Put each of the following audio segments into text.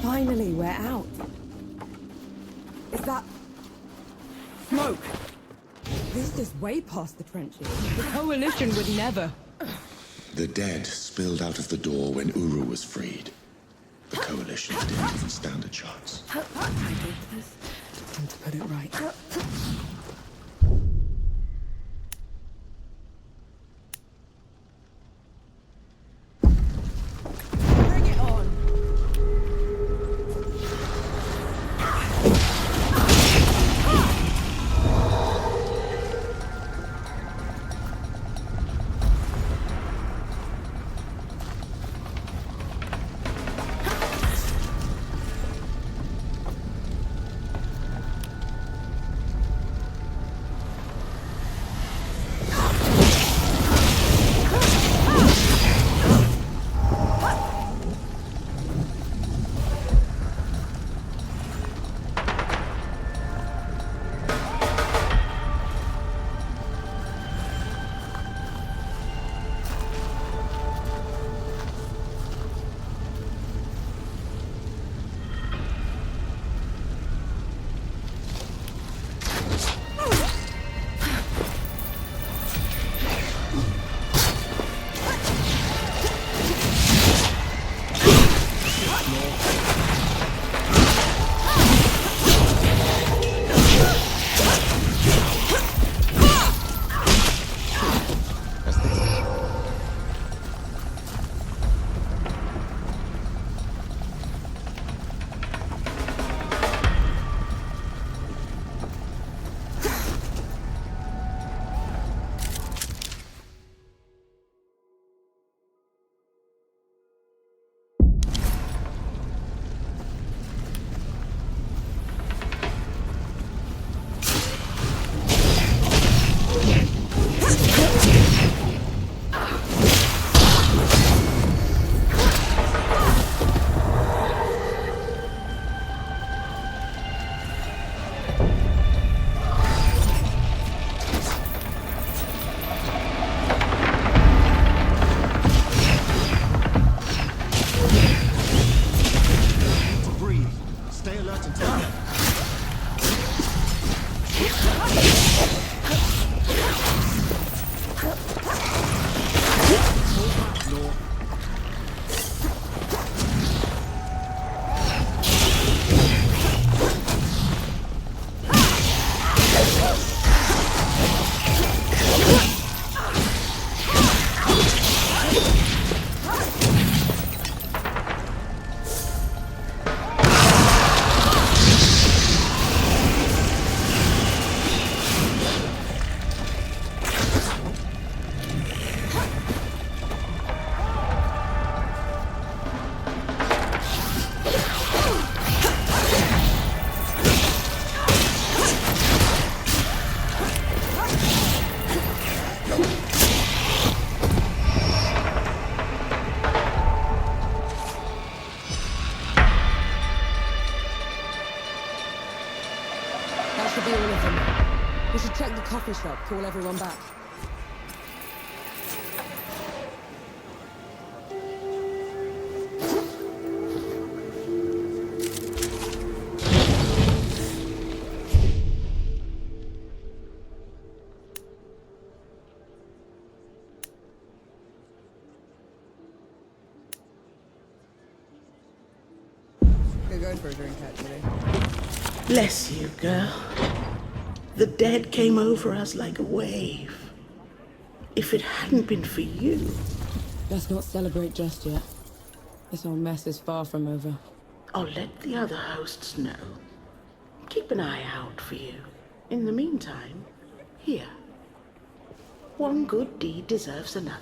Finally, we're out. Is that... smoke? This is way past the trenches. The Coalition would never... The dead spilled out of the door when Uru was freed. The Coalition didn't even stand a chance. I did this. And to put it right. Bring it on! Be all of them. We should check the coffee shop, call everyone back. You're going for a drink, actually. Bless you, girl. The dead came over us like a wave. If it hadn't been for you... Let's not celebrate just yet. This whole mess is far from over. I'll let the other hosts know. Keep an eye out for you. In the meantime, here. One good deed deserves another.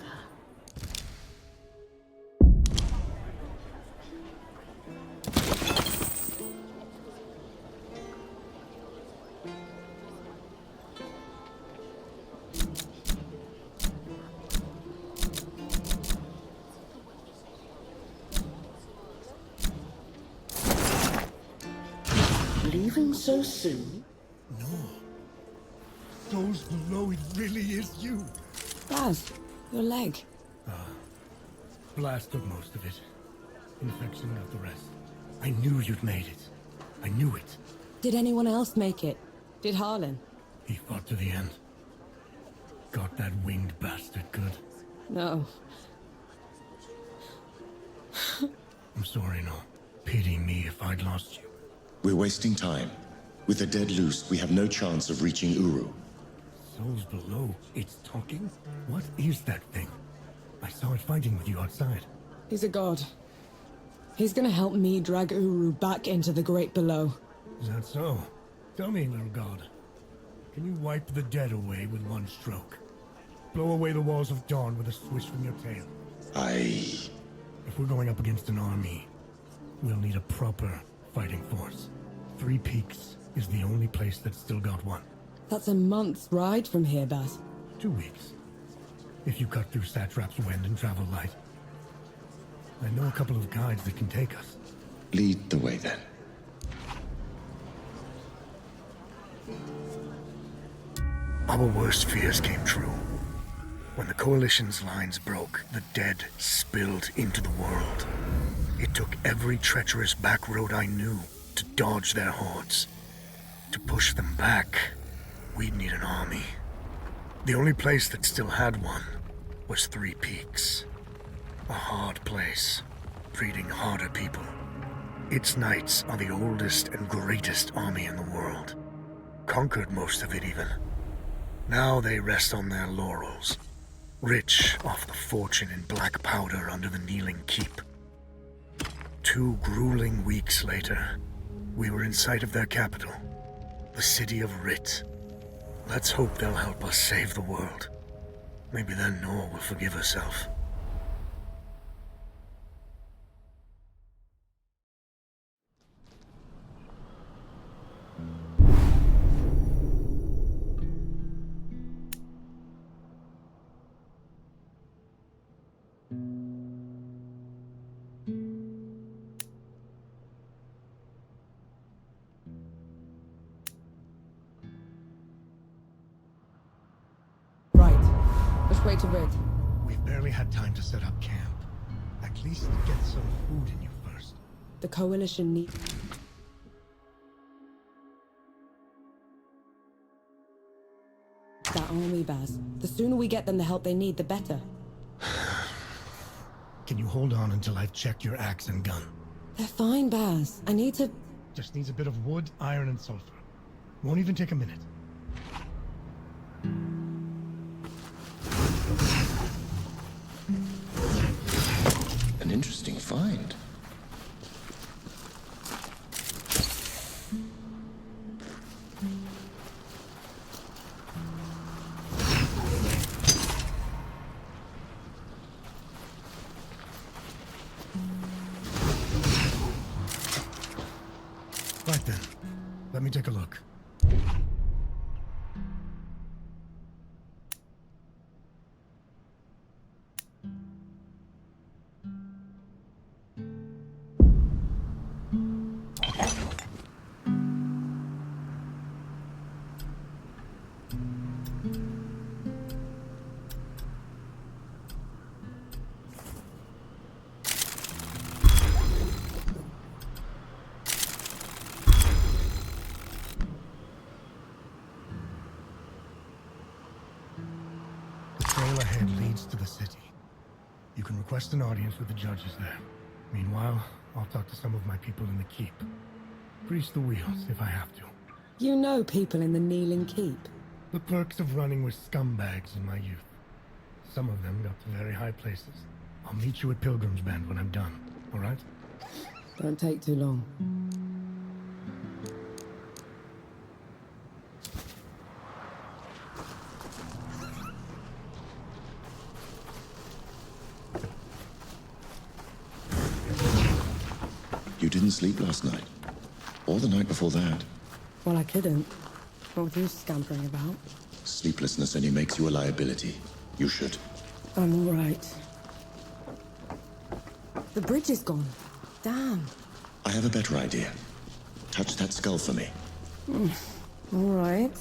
Leaving so soon? No. Those below, it really is you. Baz, your leg. Blast took most of it. Infection got the rest. I knew you'd made it. I knew it. Did anyone else make it? Did Harlan? He fought to the end. Got that winged bastard good. No. I'm sorry, no. Pity me if I'd lost you. We're wasting time. With the dead loose, we have no chance of reaching Uru. Souls below. It's talking? What is that thing? I saw it fighting with you outside. He's a god. He's gonna help me drag Uru back into the great below. Is that so? Tell me, little god. Can you wipe the dead away with one stroke? Blow away the walls of dawn with a swish from your tail? If we're going up against an army, we'll need a proper fighting force. Three Peaks is the only place that's still got one. That's a month's ride from here, Baz. 2 weeks. If you cut through Satrap's wind and travel light. I know a couple of guides that can take us. Lead the way, then. Our worst fears came true. When the Coalition's lines broke, the dead spilled into the world. It took every treacherous back road I knew to dodge their hordes. To push them back, we'd need an army. The only place that still had one was Three Peaks. A hard place, breeding harder people. Its knights are the oldest and greatest army in the world. Conquered most of it even. Now they rest on their laurels, rich off the fortune in black powder under the Kneeling Keep. 2 grueling weeks later, we were in sight of their capital, the city of Writ. Let's hope they'll help us save the world. Maybe then Nor will forgive herself. Right. Which way to Rid? We've barely had time to set up camp. At least get some food in you first. The Coalition need... that army, Baz. The sooner we get them the help they need, the better. Can you hold on until I've checked your axe and gun? They're fine, Baz. I need to... Just needs a bit of wood, iron, and sulfur. Won't even take a minute. An interesting find. Right then. Let me take a look. The trail ahead leads to the city. You can request an audience with the judges there. Meanwhile, I'll talk to some of my people in the keep. Grease the wheels if I have to. You know people in the Kneeling Keep. The perks of running with scumbags in my youth. Some of them got to very high places. I'll meet you at Pilgrim's Bend when I'm done, all right? Don't take too long. You didn't sleep last night? Or the night before that? Well, I couldn't. What were you scampering about? Sleeplessness only makes you a liability. You should. I'm all right. The bridge is gone. Damn. I have a better idea. Touch that skull for me. All right.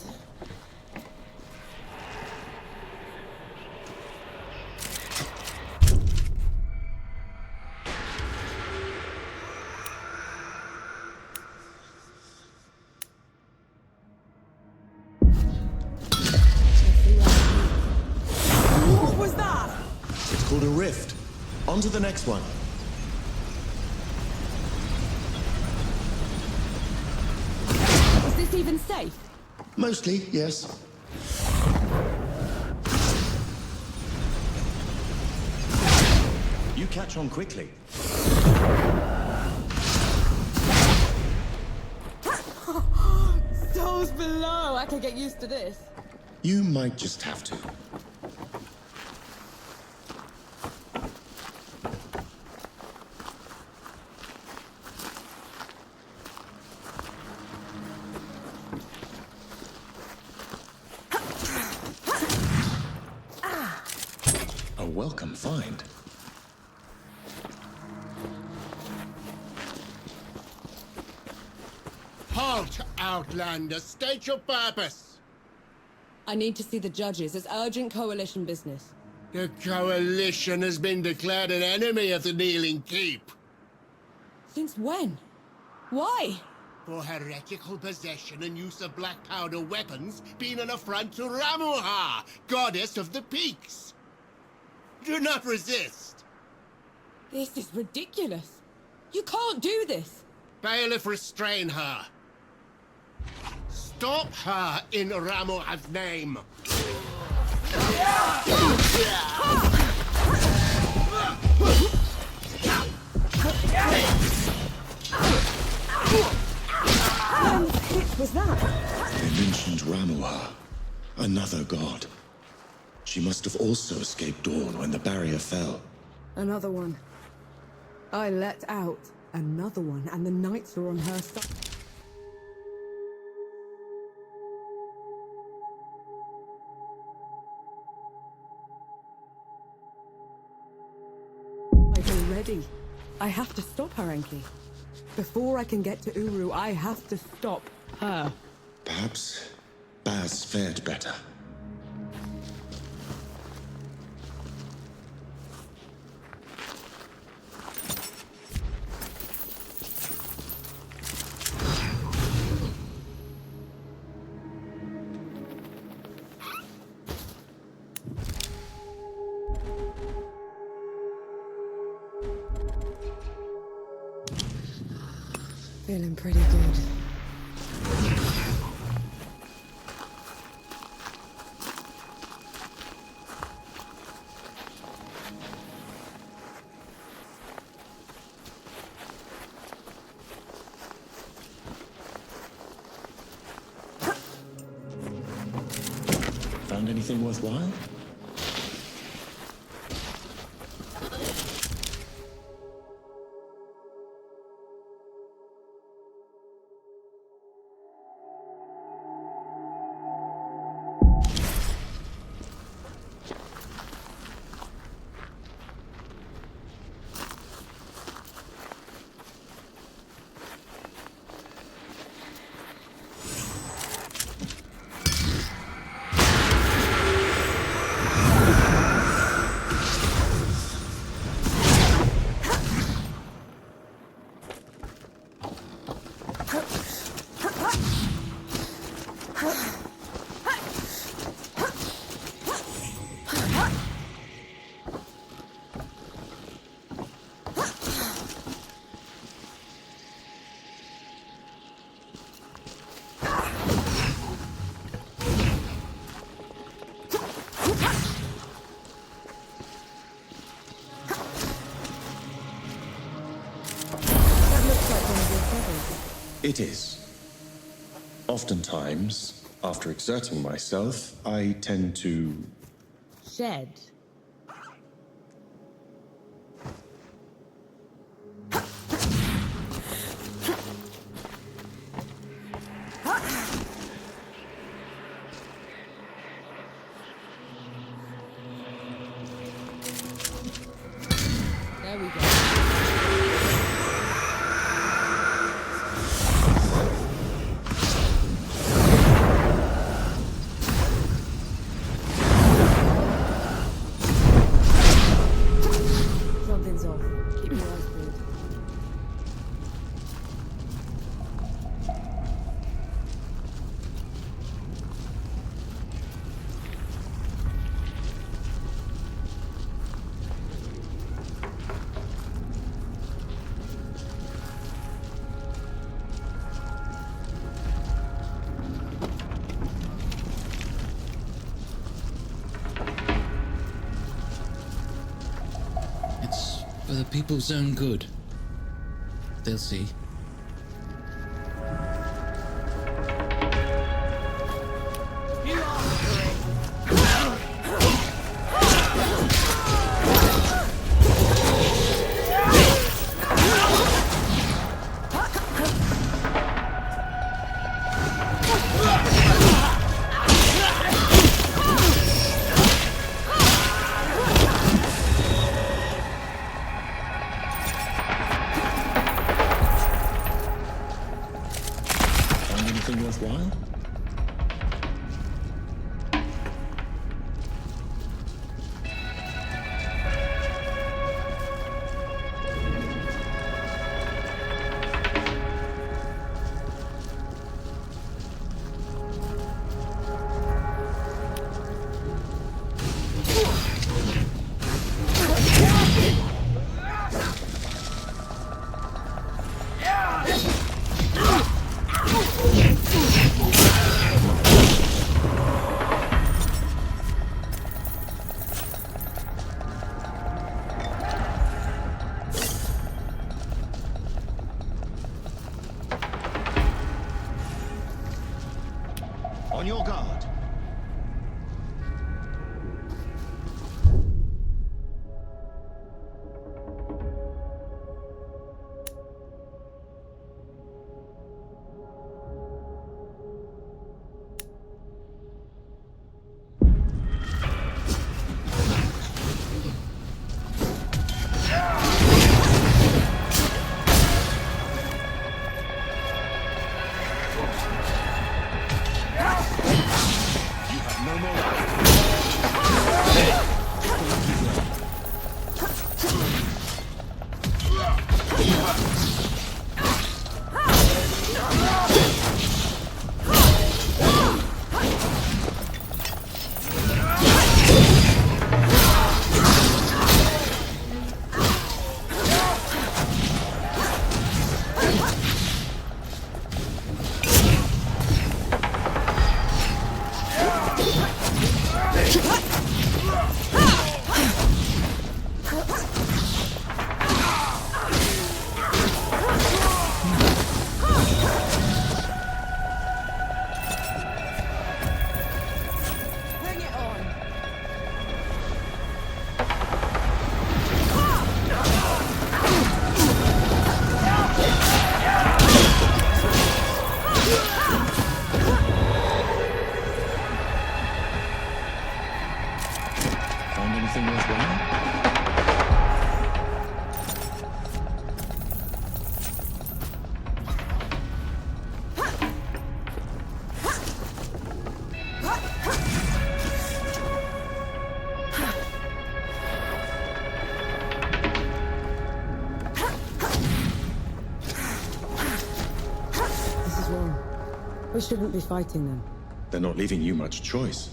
build a rift. On to the next one. Is this even safe? Mostly, yes. You catch on quickly. Souls below! I can get used to this. You might just have to. A welcome find. Halt, Outlander! State your purpose! I need to see the judges. It's urgent coalition business. The Coalition has been declared an enemy of the Kneeling Keep. Since when? Why? For heretical possession and use of black powder weapons being an affront to Ramuha, goddess of the peaks. Do not resist. This is ridiculous. You can't do this. Bailiff, restrain her. Stop her in Ramuha's name. What was that? They mentioned Ramuha, another god. She must have also escaped Dawn when the barrier fell. Another one. I let out another one, and the knights are on her side. Already. I have to stop her, Enki. Before I can get to Uru, I have to stop her. Perhaps Baz fared better. Feeling pretty good. Found anything worthwhile? It is. Oftentimes, after exerting myself, I tend to... Shed. There we go. For the people's own good. They'll see. Anything worthwhile? On your guard. Anything worthwhile? This is wrong. We shouldn't be fighting them. They're not leaving you much choice.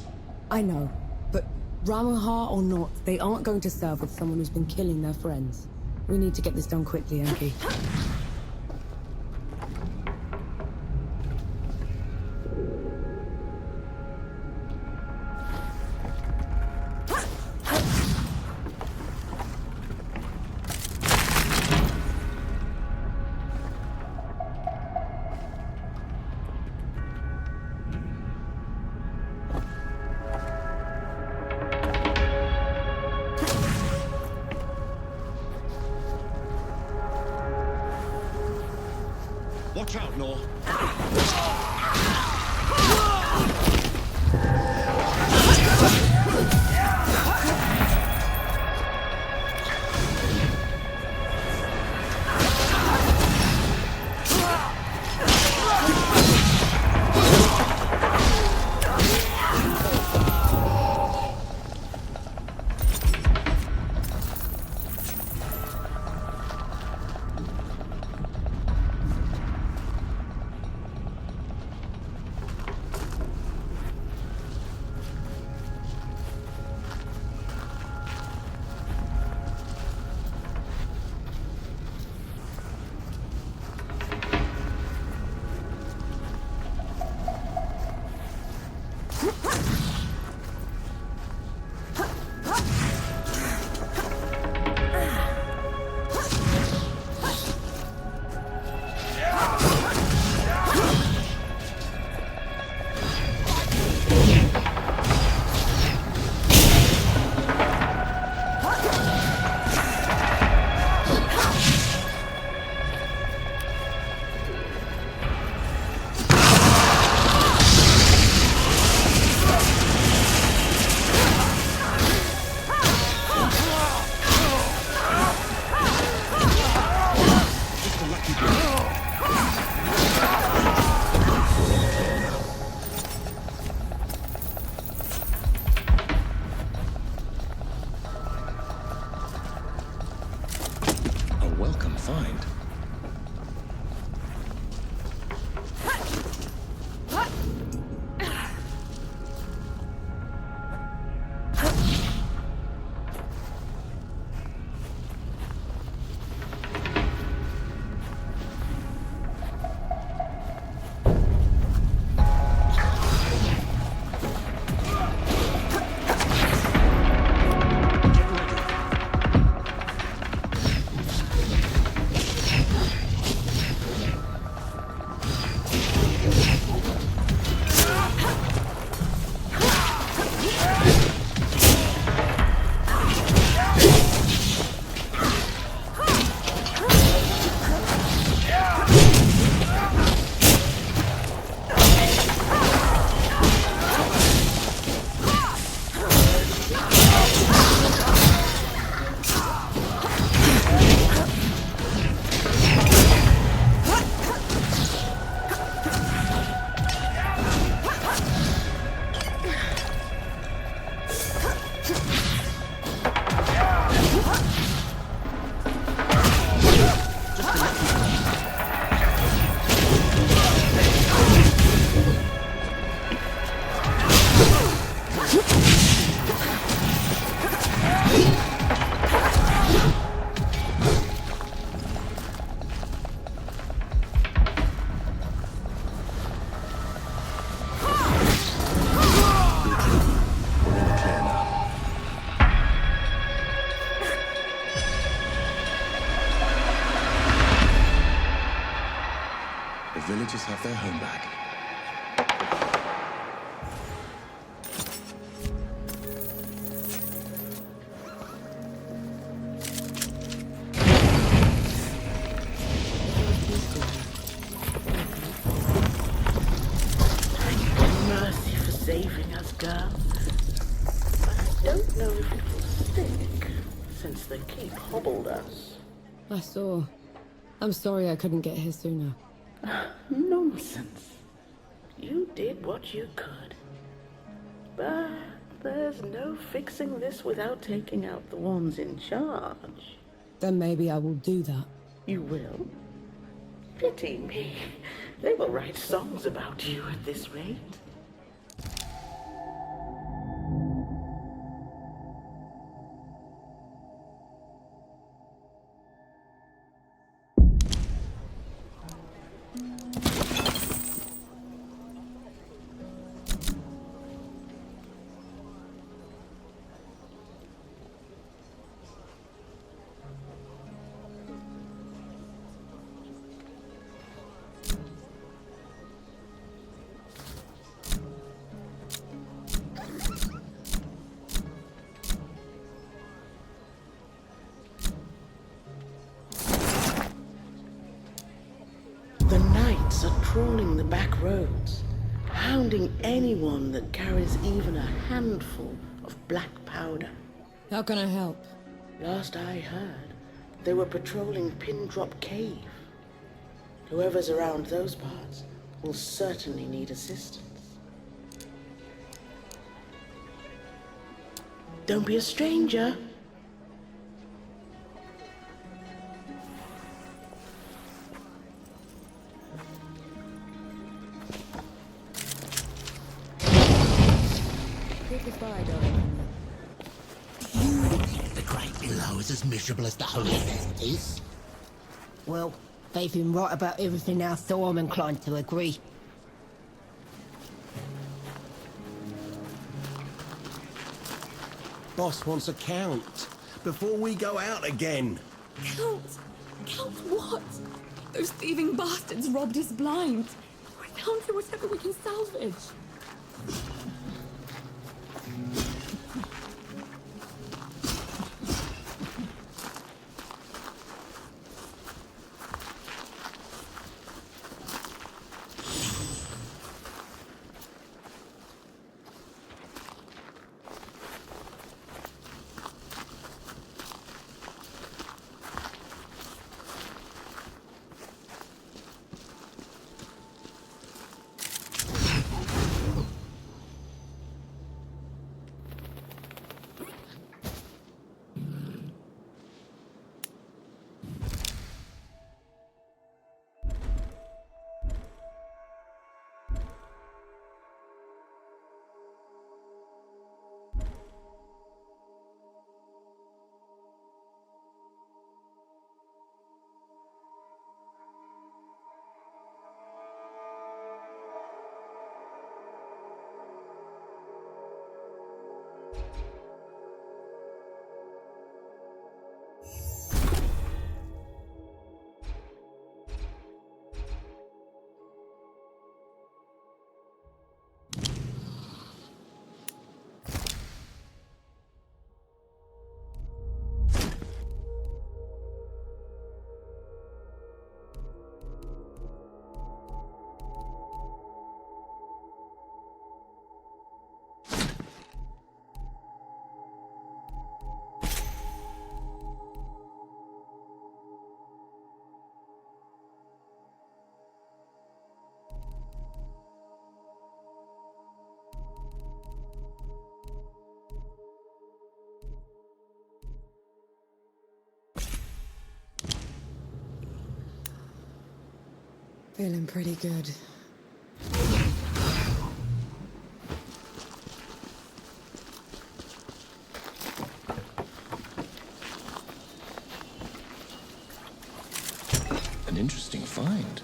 I know, but Ramuha or not, they aren't going to serve with someone who's been killing their friends. We need to get this done quickly, Enki. Watch out, Nor. find? The villagers have their home back. Mercy for saving us, girl. But I don't know if it will stick, since the keep hobbled us. I saw. I'm sorry I couldn't get here sooner. Nonsense. You did what you could. But there's no fixing this without taking out the ones in charge. Then maybe I will do that. You will? Pity me. They will write songs about you at this rate. Are trawling the back roads, hounding anyone that carries even a handful of black powder. How can I help? Last I heard, they were patrolling Pindrop Cave. Whoever's around those parts will certainly need assistance. Don't be a stranger. The Great Below is as miserable as the Holy Land is. Well, they've been right about everything now, so I'm inclined to agree. Boss wants a count before we go out again. Count? Count what? Those thieving bastards robbed his blind. We're down to whatever we can salvage. Feeling pretty good. An interesting find.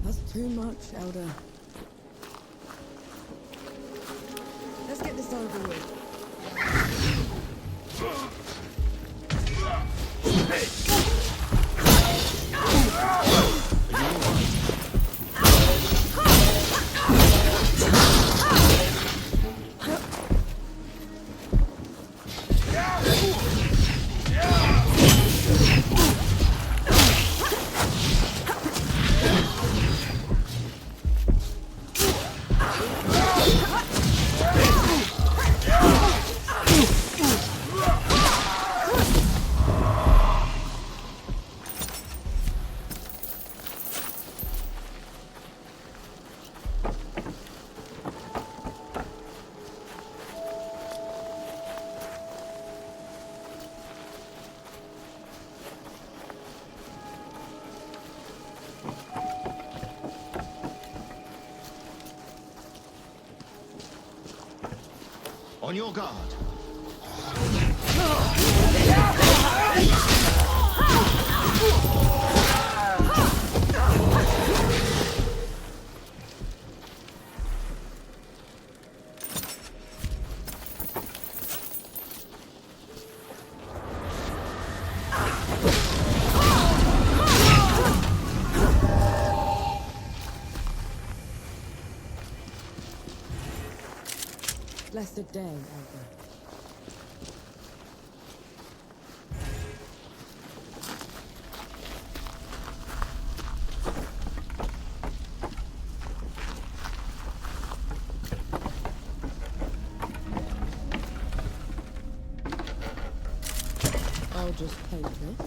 That's too much, Elder. Let's get this over with. On your guard. Blessed day, Elder. I'll just paint this.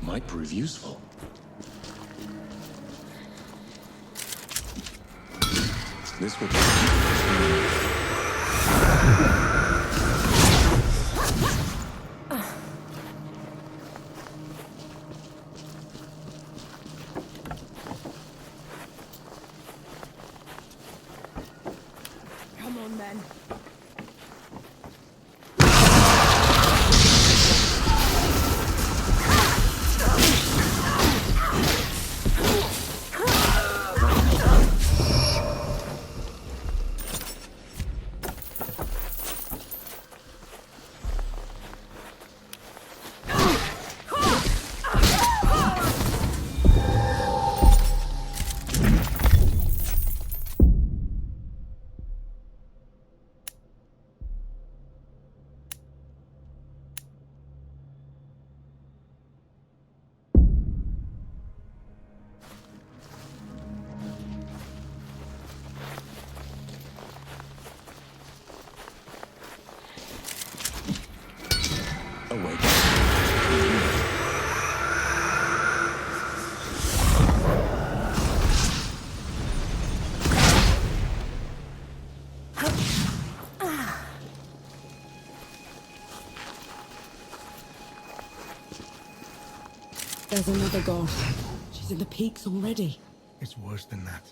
Might prove useful. This would Come on, then. awake. There's another god. She's in the peaks already. It's worse than that.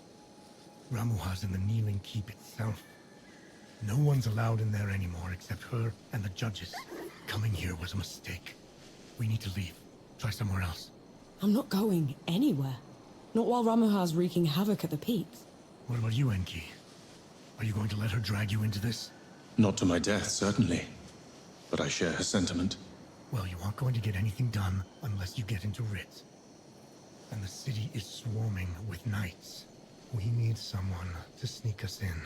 Ramuha's in the Kneeling Keep itself. No one's allowed in there anymore except her and the judges. Coming here was a mistake. We need to leave. Try somewhere else. I'm not going anywhere. Not while Ramuha's wreaking havoc at the peaks. What about you, Enki? Are you going to let her drag you into this? Not to my death, certainly. But I share her sentiment. Well, you aren't going to get anything done unless you get into Rit. And the city is swarming with knights. We need someone to sneak us in.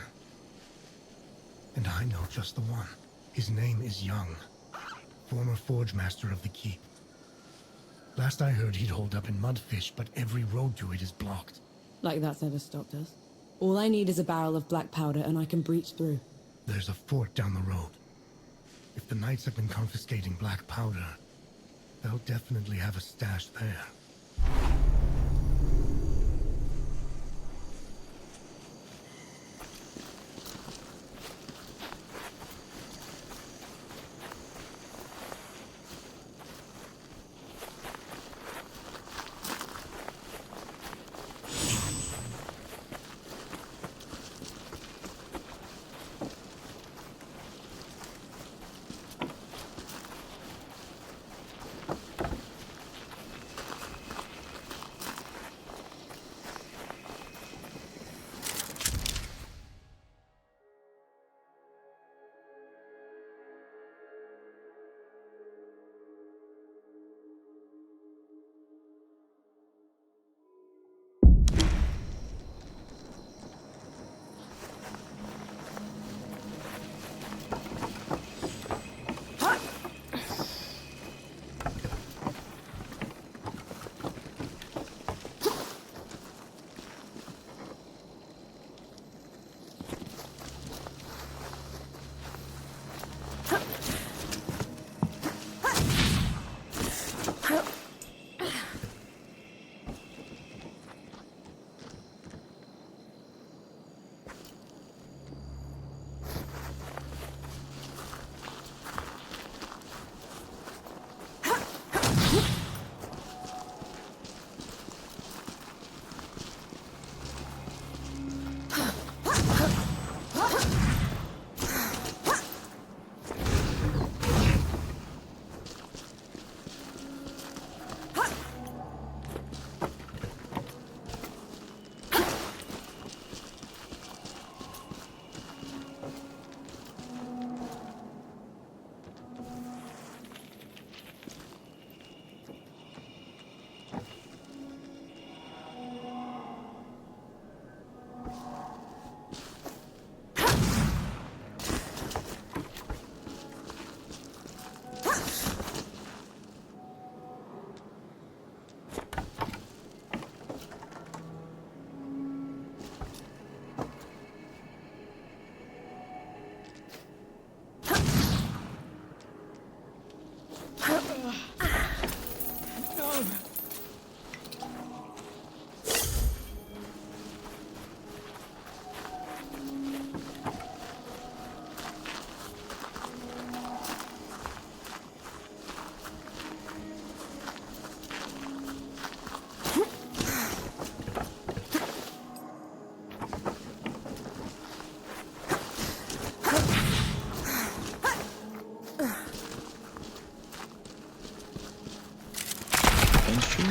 And I know just the one. His name is Young, former forge master of the keep. Last I heard, he'd hold up in Mudfish, but every road to it is blocked. Like that's ever stopped us. All I need is a barrel of black powder and I can breach through. There's a fort down the road. If the knights have been confiscating black powder, they'll definitely have a stash there.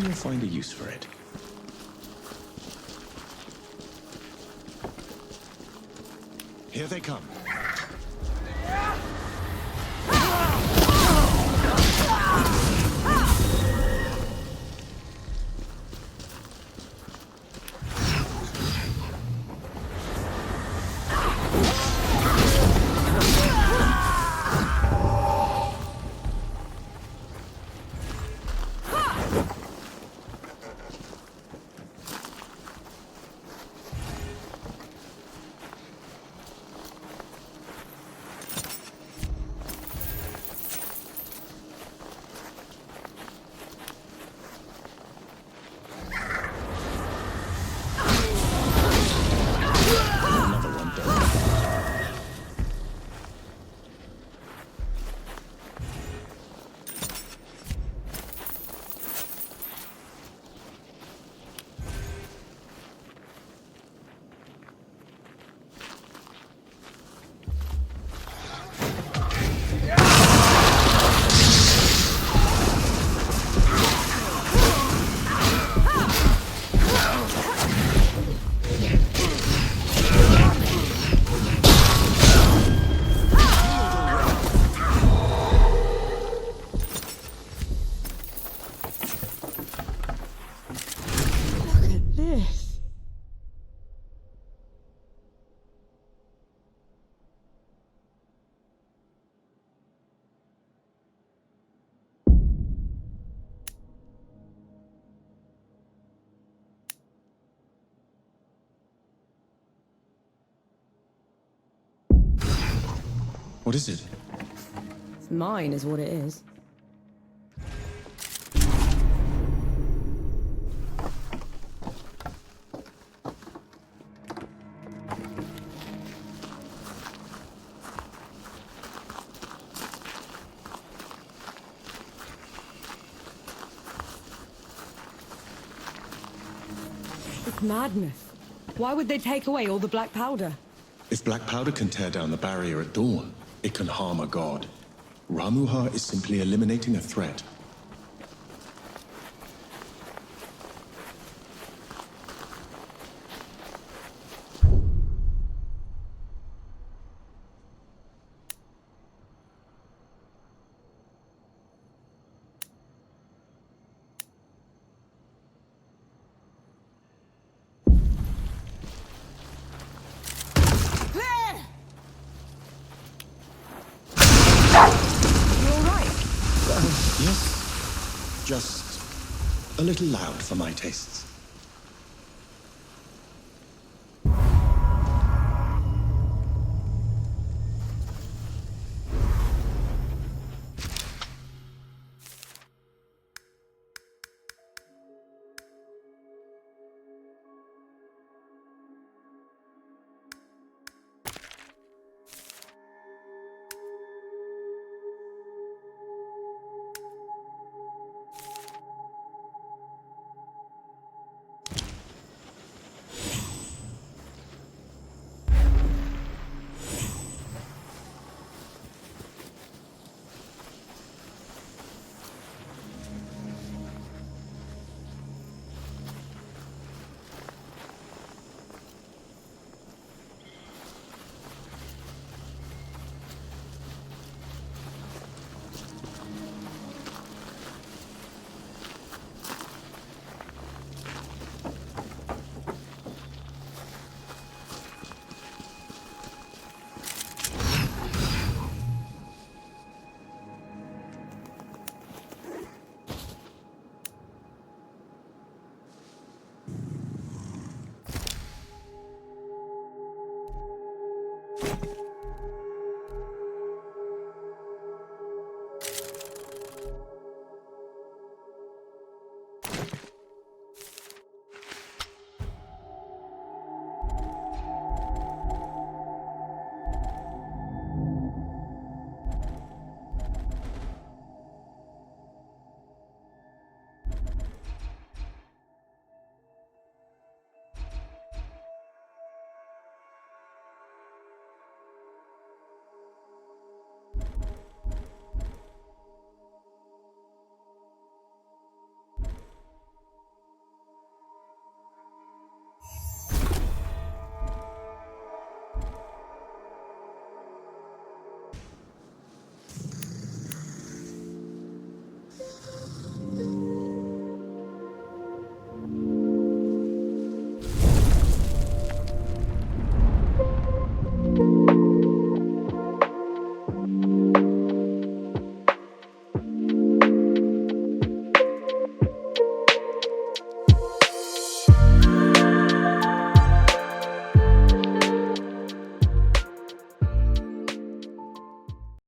You'll find a use for it. Here they come. What is it? It's mine is what it is. It's madness. Why would they take away all the black powder? If black powder can tear down the barrier at dawn, it can harm a god. Ramuha is simply eliminating a threat. Yes, just a little loud for my tastes.